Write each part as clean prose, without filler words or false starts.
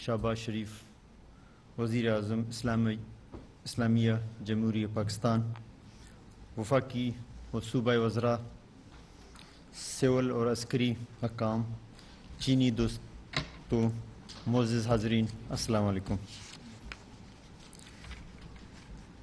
شہباز شریف وزیر اعظم اسلامیہ جمہوریہ پاکستان، وفاقی و صوبہ وزراء، سول اور عسکری حکام، چینی دوستوں، معزز حاضرین، السلام علیکم۔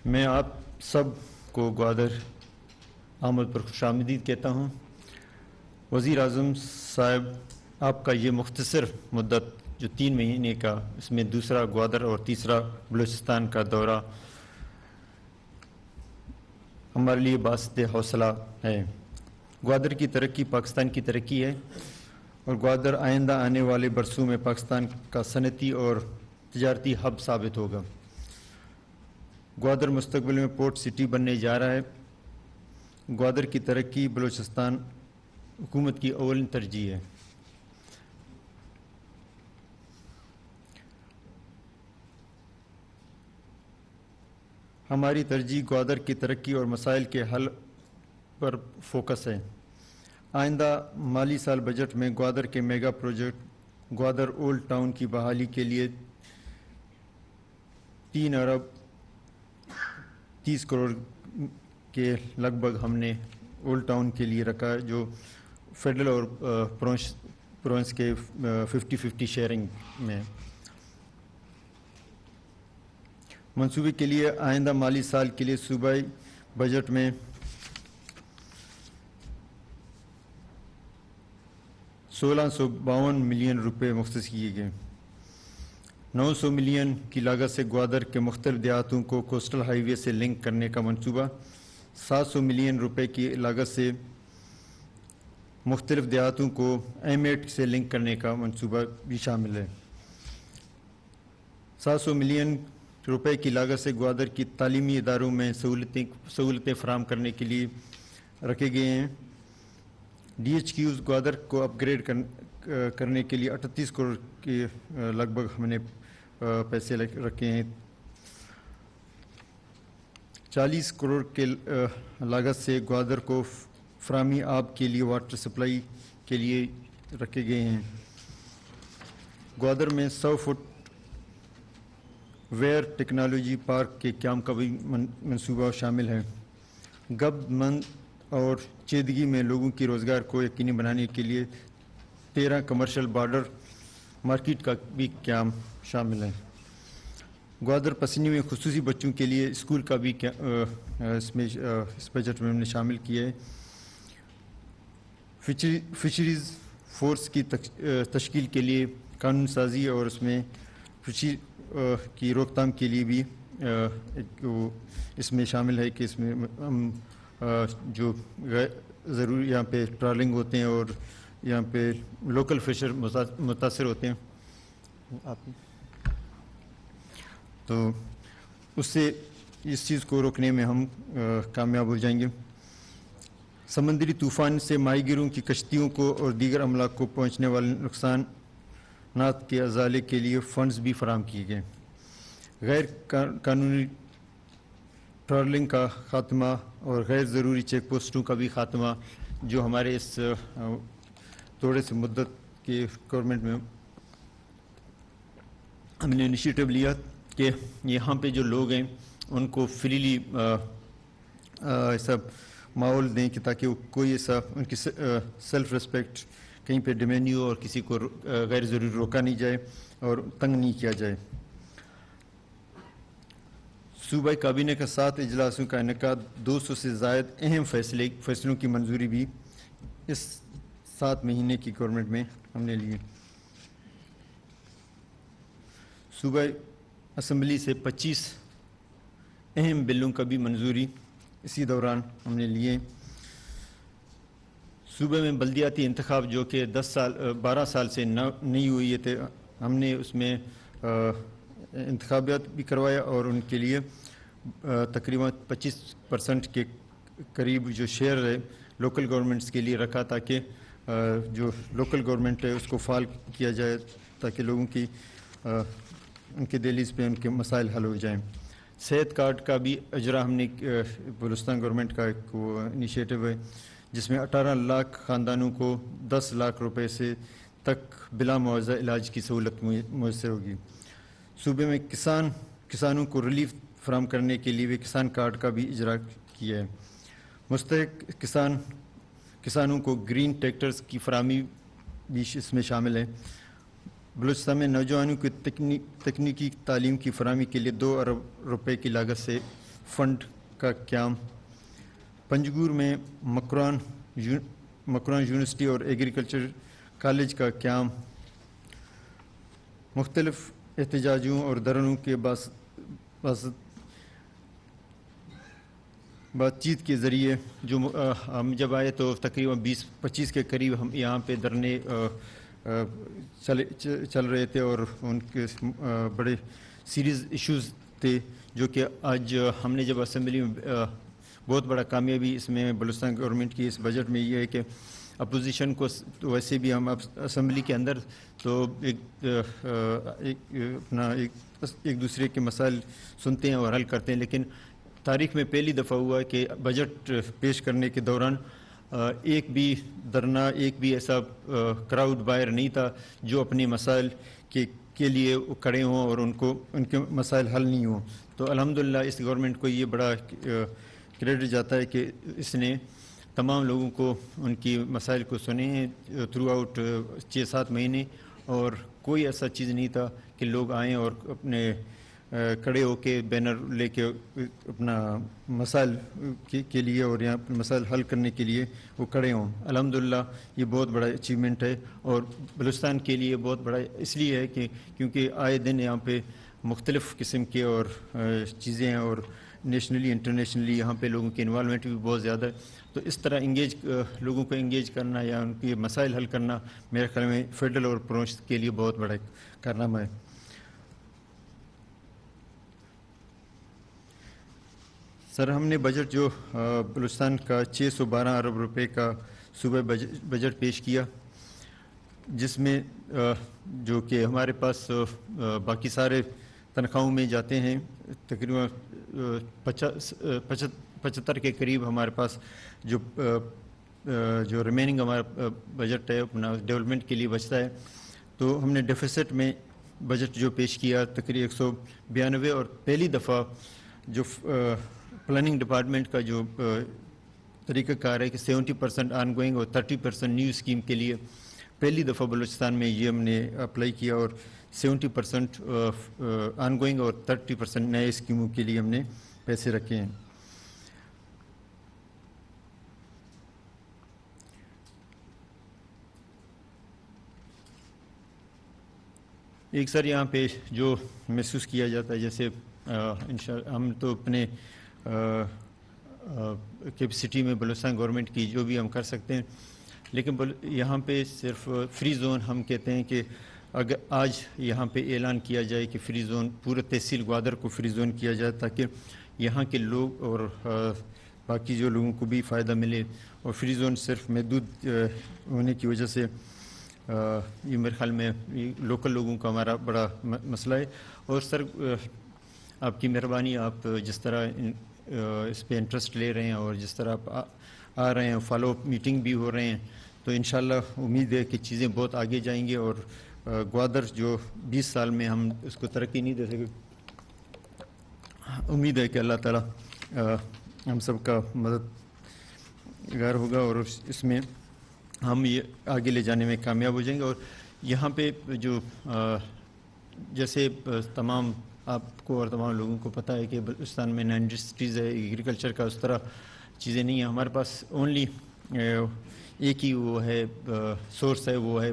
میں آپ سب کو گوادر آمد پر خوش آمدید کہتا ہوں۔ وزیر اعظم صاحب، آپ کا یہ مختصر مدت جو 3 مہینے کا، اس میں دوسرا گوادر اور تیسرا بلوچستان کا دورہ ہمارے لیے باعث حوصلہ ہے۔ گوادر کی ترقی پاکستان کی ترقی ہے، اور گوادر آئندہ آنے والے برسوں میں پاکستان کا صنعتی اور تجارتی ہب ثابت ہوگا۔ گوادر مستقبل میں پورٹ سٹی بننے جا رہا ہے۔ گوادر کی ترقی بلوچستان حکومت کی اولین ترجیح ہے۔ ہماری ترجیح گوادر کی ترقی اور مسائل کے حل پر فوکس ہے۔ آئندہ مالی سال بجٹ میں گوادر کے mega project Gwadar old town کی بحالی کے لیے 3 ارب 30 کروڑ کے لگ بھگ ہم نے اولڈ ٹاؤن کے لیے رکھا ہے، جو فیڈرل اور پروونس کے 50-50 شیئرنگ میں۔ منصوبے کے لیے آئندہ مالی سال کے لیے صوبائی بجٹ میں 1652 ملین روپے مختص کیے گئے۔ 900 ملین کی لاگت سے گوادر کے مختلف دیہاتوں کو کوسٹل ہائی وے سے لنک کرنے کا منصوبہ، 700 ملین روپے کی لاگت سے مختلف دیہاتوں کو ایم8 سے لنک کرنے کا منصوبہ بھی شامل ہے۔ 700 ملین روپے کی لاگت سے گوادر کی تعلیمی اداروں میں سہولتیں فراہم کرنے کے لیے رکھے گئے ہیں۔ ڈی ایچ کیوز گوادر کو اپ گریڈ کرنے کے لیے 38 کروڑ کے لگ بھگ ہم نے پیسے رکھے ہیں۔ 40 کروڑ کے لاگت سے گوادر کو فراہمی آب کے لیے واٹر سپلائی کے لیے رکھے گئے ہیں۔ گوادر میں 100 فٹ ویئر ٹیکنالوجی پارک کے قیام کا بھی منصوبہ شامل ہے۔ غرض مند اور چیدگی میں لوگوں کی روزگار کو یقینی بنانے کے لیے 13 کمرشل بارڈر مارکیٹ کا بھی قیام شامل ہے۔ گوادر پسینی میں خصوصی بچوں کے لیے اسکول کا بھی اس بجٹ میں ہم نے شامل کیا ہے۔ فشریز فورس کی تشکیل کے لیے قانون سازی اور اس میں فشری کی روک تھام کے لیے بھی اس میں شامل ہے کہ اس میں ہم جو ضروری یہاں پہ ٹرالنگ ہوتے ہیں اور یہاں پہ لوکل فشر متاثر ہوتے ہیں، تو اس سے اس چیز کو روکنے میں ہم کامیاب ہو جائیں گے۔ سمندری طوفان سے ماہی گیروں کی کشتیوں کو اور دیگر املاک کو پہنچنے والے نقصانات کے ازالے کے لیے فنڈز بھی فراہم کیے گئے۔ غیر قانونی ٹرالنگ کا خاتمہ اور غیر ضروری چیک پوسٹوں کا بھی خاتمہ، جو ہمارے اس تھوڑے سے مدت کے گورنمنٹ میں ہم نے انیشیٹو لیا کہ یہاں پہ جو لوگ ہیں ان کو فریلی ایسا ماحول دیں کہ تاکہ کوئی ایسا ان کی سیلف ریسپیکٹ کہیں پہ ڈیمینڈ ہو اور کسی کو غیر ضروری روکا نہیں جائے اور تنگ نہیں کیا جائے۔ صوبائی کابینہ کا 7 اجلاسوں کا انعقاد، 200 سے زائد اہم فیصلوں کی منظوری بھی اس 7 مہینے کی گورنمنٹ میں ہم نے لی۔ صوبائی اسمبلی سے 25 اہم بلوں کا بھی منظوری اسی دوران ہم نے لیے۔ صوبے میں بلدیاتی انتخاب جو کہ 12 سال سے نہیں ہوئی تھے، ہم نے اس میں انتخابات بھی کروایا اور ان کے لیے تقریباً 25% کے قریب جو شیئر ہے لوکل گورنمنٹس کے لیے رکھا، تاکہ جو لوکل گورنمنٹ ہے اس کو فعال کیا جائے، تاکہ لوگوں کی ان کے دہلیز پہ ان کے مسائل حل ہو جائیں۔ صحت کارڈ کا بھی اجرا ہم نے بلوچستان گورنمنٹ کا ایک انیشیٹو ہے، جس میں 18 لاکھ خاندانوں کو 10 لاکھ روپے سے تک بلا معاوضہ علاج کی سہولت میسر ہوگی۔ صوبے میں کسانوں کو ریلیف فراہم کرنے کے لیے کسان کارڈ کا بھی اجرا کیا ہے۔ مستحق کسانوں کو گرین ٹریکٹرز کی فراہمی بھی اس میں شامل ہے۔ بلوچستان میں نوجوانوں کی تکنیکی تعلیم کی فراہمی کے لیے 2 ارب روپے کی لاگت سے فنڈ کا قیام۔ پنجگور میں مکران یونیورسٹی اور ایگریکلچر کالج کا قیام۔ مختلف احتجاجوں اور دھرنوں کے بات چیت کے ذریعے ہم جب آئے تو تقریباً 20-25 کے قریب ہم یہاں پہ دھرنے چل رہے تھے اور ان کے بڑے سیریز ایشوز تھے، جو کہ آج ہم نے جب اسمبلی میں بہت بڑا کامیابی اس میں بلوچستان گورنمنٹ کی اس بجٹ میں یہ ہے کہ اپوزیشن کو ویسے بھی ہم اسمبلی کے اندر تو ایک دوسرے کے مسائل سنتے ہیں اور حل کرتے ہیں، لیکن تاریخ میں پہلی دفعہ ہوا کہ بجٹ پیش کرنے کے دوران ایک بھی دھرنا، ایک بھی ایسا کراؤڈ باہر نہیں تھا جو اپنے مسائل کے لیے کھڑے ہوں اور ان کے مسائل حل نہیں ہوں۔ تو الحمدللہ اس گورنمنٹ کو یہ بڑا کریڈٹ جاتا ہے کہ اس نے تمام لوگوں کو ان کی مسائل کو سنے ہیں تھرو آؤٹ 6-7 مہینے، اور کوئی ایسا چیز نہیں تھا کہ لوگ آئیں اور اپنے کھڑے ہو کے بینر لے کے اپنا مسائل کے لیے اور یہاں مسائل حل کرنے کے لیے وہ کھڑے ہوں۔ الحمدللہ یہ بہت بڑا اچیومنٹ ہے اور بلوچستان کے لیے بہت بڑا اس لیے ہے کہ کیونکہ آئے دن یہاں پہ مختلف قسم کے اور چیزیں ہیں اور نیشنلی انٹرنیشنلی یہاں پہ لوگوں کی انوالومنٹ بھی بہت زیادہ ہے، تو اس طرح لوگوں کو انگیج کرنا یا ان کے مسائل حل کرنا میرے خیال میں فیڈرل اور پروونس کے لیے بہت بڑا کارنامہ ہے۔ سر، ہم نے بجٹ جو بلوچستان کا 612 ارب روپے کا صوبہ بجٹ پیش کیا، جس میں جو کہ ہمارے پاس باقی سارے تنخواہوں میں جاتے ہیں، تقریباً 75 کے قریب ہمارے پاس جو ریمیننگ ہمارا بجٹ ہے اپنا ڈیولپمنٹ کے لیے بچتا ہے، تو ہم نے ڈیفیسٹ میں بجٹ جو پیش کیا تقریباً 192، اور پہلی دفعہ جو پلاننگ ڈپارٹمنٹ کا جو طریقہ کار ہے کہ 70% آن گوئنگ اور 30% نیو اسکیم کے لیے پہلی دفعہ بلوچستان میں یہ ہم نے اپلائی کیا، اور 70% آن گوئنگ اور 30% نئے اسکیموں کے لیے ہم نے پیسے رکھے ہیں۔ ایک سر یہاں پہ جو محسوس کیا جاتا ہے، جیسے ہم تو اپنے کیپیسٹی میں بلوچستان گورنمنٹ کی جو بھی ہم کر سکتے ہیں، لیکن یہاں پہ صرف فری زون ہم کہتے ہیں کہ اگر آج یہاں پہ اعلان کیا جائے کہ فری زون پورے تحصیل گوادر کو فری زون کیا جائے تاکہ یہاں کے لوگ اور باقی جو لوگوں کو بھی فائدہ ملے، اور فری زون صرف محدود ہونے کی وجہ سے یہ میرے خیال میں لوکل لوگوں کا ہمارا بڑا مسئلہ ہے۔ اور سر آپ کی مہربانی، آپ جس طرح اس پہ انٹرسٹ لے رہے ہیں اور جس طرح آپ آ رہے ہیں، فالو اپ میٹنگ بھی ہو رہے ہیں، تو انشاءاللہ امید ہے کہ چیزیں بہت آگے جائیں گے، اور گوادر جو 20 سال میں ہم اس کو ترقی نہیں دے سکے، امید ہے کہ اللہ تعالیٰ ہم سب کا مددگار ہوگا اور اس میں ہم یہ آگے لے جانے میں کامیاب ہو جائیں گے۔ اور یہاں پہ جو جیسے تمام آپ کو اور تمام لوگوں کو پتہ ہے کہ بلوچستان میں انڈسٹریز ہے، ایگریکلچر کا اس طرح چیزیں نہیں ہیں، ہمارے پاس اونلی ایک ہی وہ ہے سورس ہے، وہ ہے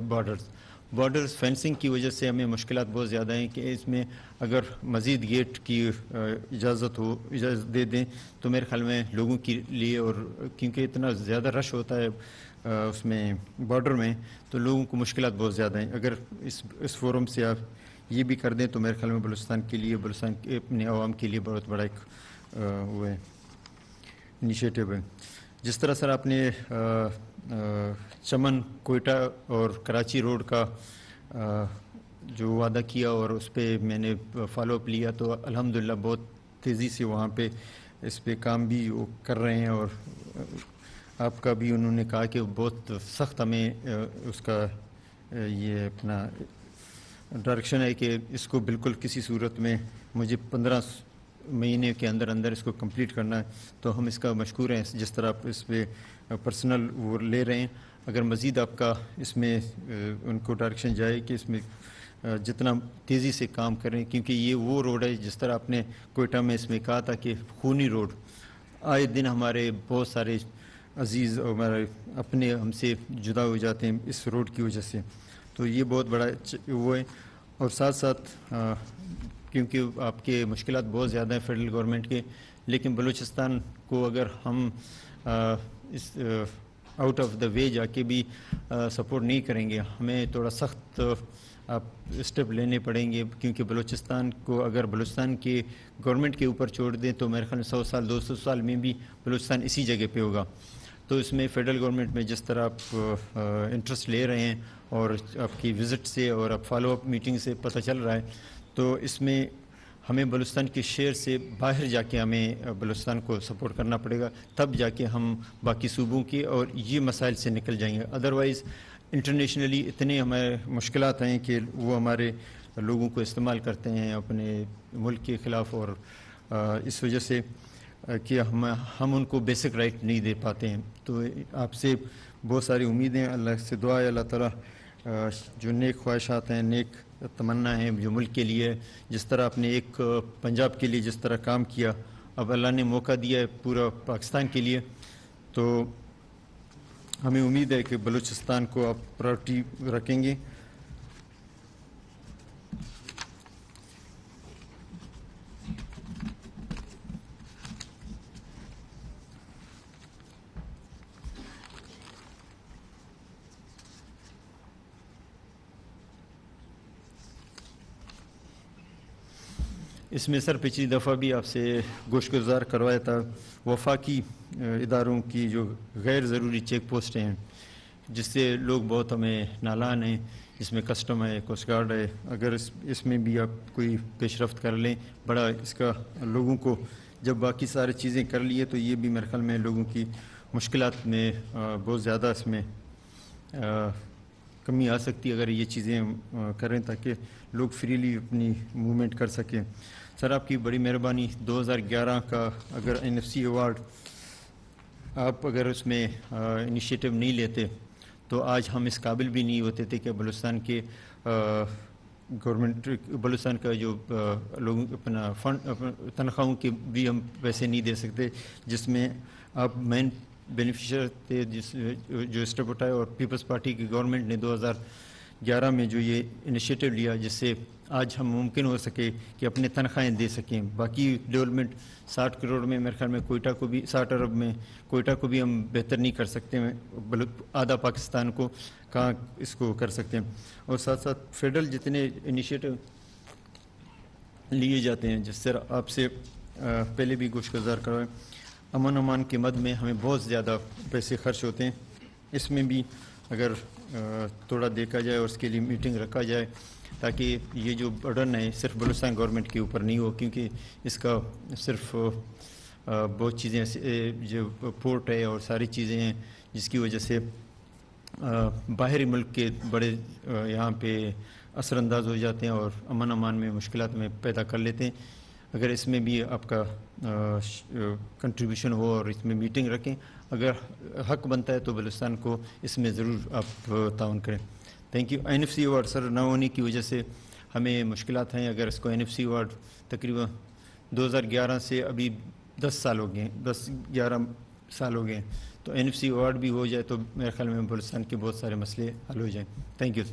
بارڈرز فینسنگ کی وجہ سے ہمیں مشکلات بہت زیادہ ہیں کہ اس میں اگر مزید گیٹ کی اجازت دے دیں تو میرے خیال میں لوگوں کے لیے، اور کیونکہ اتنا زیادہ رش ہوتا ہے اس میں بارڈر میں، تو لوگوں کو مشکلات بہت زیادہ ہیں۔ اگر اس فورم سے آپ یہ بھی کر دیں تو میرے خیال میں بلوچستان کے لیے، بلوچستان کے اپنے عوام کے لیے بہت بڑا ایک وہ ہے انیشیٹو ہے۔ جس طرح سر آپ نے چمن، کوئٹہ اور کراچی روڈ کا جو وعدہ کیا اور اس پہ میں نے فالو اپ لیا، تو الحمدللہ بہت تیزی سے وہاں پہ اس پہ کام بھی وہ کر رہے ہیں، اور آپ کا بھی انہوں نے کہا کہ بہت سخت ہمیں اس کا یہ اپنا ڈائریکشن ہے کہ اس کو بالکل کسی صورت میں مجھے 15 مہینے کے اندر اندر اس کو کمپلیٹ کرنا ہے، تو ہم اس کا مشکور ہیں جس طرح آپ اس پہ پرسنل وہ لے رہے ہیں. اگر مزید آپ کا اس میں ان کو ڈائریکشن جائے کہ اس میں جتنا تیزی سے کام کریں، کیونکہ یہ وہ روڈ ہے جس طرح آپ نے کوئٹہ میں اس میں کہا تھا کہ خونی روڈ، آئے دن ہمارے بہت سارے عزیز اور ہمارے اپنے ہم سے جدا ہو جاتے ہیں اس روڈ کی وجہ سے. تو یہ بہت بڑا وہ ہے. اور ساتھ ساتھ کیونکہ آپ کے مشکلات بہت زیادہ ہیں فیڈرل گورنمنٹ کے، لیکن بلوچستان کو اگر ہم اس آؤٹ آف دا وے جا کے بھی سپورٹ نہیں کریں گے، ہمیں تھوڑا سخت آپ اسٹیپ لینے پڑیں گے، کیونکہ بلوچستان کو اگر بلوچستان کے گورنمنٹ کے اوپر چھوڑ دیں تو میرے خیال میں 100 سال 200 سال میں بھی بلوچستان اسی جگہ پہ ہوگا. تو اس میں فیڈرل گورنمنٹ میں جس طرح آپ انٹرسٹ لے رہے ہیں اور آپ کی وزٹ سے اور آپ فالو اپ میٹنگ سے پتہ چل رہا ہے، تو اس میں ہمیں بلوچستان کے شہر سے باہر جا کے ہمیں بلوچستان کو سپورٹ کرنا پڑے گا، تب جا کے ہم باقی صوبوں کے اور یہ مسائل سے نکل جائیں گے. ادروائز انٹرنیشنلی اتنے ہمارے مشکلات ہیں کہ وہ ہمارے لوگوں کو استعمال کرتے ہیں اپنے ملک کے خلاف، اور اس وجہ سے کہ ہم ان کو بیسک رائٹ نہیں دے پاتے ہیں. تو آپ سے بہت ساری امیدیں، اللہ سے دعا ہے اللہ تعالیٰ جو نیک خواہشات ہیں، نیک تمنا ہیں جو ملک کے لیے، جس طرح آپ نے ایک پنجاب کے لیے جس طرح کام کیا، اب اللہ نے موقع دیا ہے پورا پاکستان کے لیے، تو ہمیں امید ہے کہ بلوچستان کو آپ پرائرٹی رکھیں گے. اس میں سر پچھلی دفعہ بھی آپ سے گوشت گزار کروایا تھا وفاقی اداروں کی جو غیر ضروری چیک پوسٹیں ہیں، جس سے لوگ بہت ہمیں نالان ہیں، جس میں کسٹم ہے، کوسٹ گارڈ ہے. اگر اس میں بھی آپ کوئی پیش رفت کر لیں، بڑا اس کا لوگوں کو جب باقی ساری چیزیں کر لیے تو یہ بھی میرے خیال میں لوگوں کی مشکلات میں بہت زیادہ اس میں کمی آ سکتی ہے اگر یہ چیزیں کریں، تاکہ لوگ فریلی اپنی موومنٹ کر سکیں. سر آپ کی بڑی مہربانی. 2011 کا اگر NFC ایوارڈ آپ اگر اس میں انیشیٹو نہیں لیتے تو آج ہم اس قابل بھی نہیں ہوتے تھے کہ بلوچستان کے گورنمنٹ بلوچستان کا جو لوگوں اپنا فنڈ تنخواہوں کے بھی ہم پیسے نہیں دے سکتے، جس میں آپ مین بینیفیشر تھے جو اسٹیپ اٹھائے. اور پیپلز پارٹی کی گورنمنٹ نے 2011 میں جو یہ انیشیٹو لیا جس سے آج ہم ممکن ہو سکے کہ اپنے تنخواہیں دے سکیں. باقی ڈیولپمنٹ 60 کروڑ میں میرے خیال میں کوئٹہ کو بھی 60 ارب میں کوئٹہ کو بھی ہم بہتر نہیں کر سکتے ہیں، آدھا پاکستان کو کہاں اس کو کر سکتے ہیں. اور ساتھ ساتھ فیڈرل جتنے انیشیٹو لیے جاتے ہیں، جس طرح آپ سے پہلے بھی گوشت گزار کروائے، امن امان کے مد میں ہمیں بہت زیادہ پیسے خرچ ہوتے ہیں. اس میں بھی اگر تھوڑا دیکھا جائے اور اس کے لیے میٹنگ رکھا جائے تاکہ یہ جو برڈن ہے صرف بلوچستان گورنمنٹ کے اوپر نہیں ہو، کیونکہ اس کا صرف بہت چیزیں جو پورٹ ہے اور ساری چیزیں ہیں جس کی وجہ سے باہری ملک کے بڑے یہاں پہ اثر انداز ہو جاتے ہیں اور امن امان میں مشکلات میں پیدا کر لیتے ہیں. اگر اس میں بھی آپ کا کنٹریبیوشن ہو اور اس میں میٹنگ رکھیں، اگر حق بنتا ہے تو بلوچستان کو اس میں ضرور آپ تعاون کریں. Thank you. NFC ایوارڈ سر نہ ہونے کی وجہ سے ہمیں مشکلات ہیں. اگر اس کو NFC ایوارڈ تقریباً 2011 سے ابھی 10 سال ہو گئے، 10-11 سال ہو گئے، تو NFC ایوارڈ بھی ہو جائے تو میرے خیال میں بلوچستان کے بہت سارے مسئلے حل ہو جائیں. Thank you.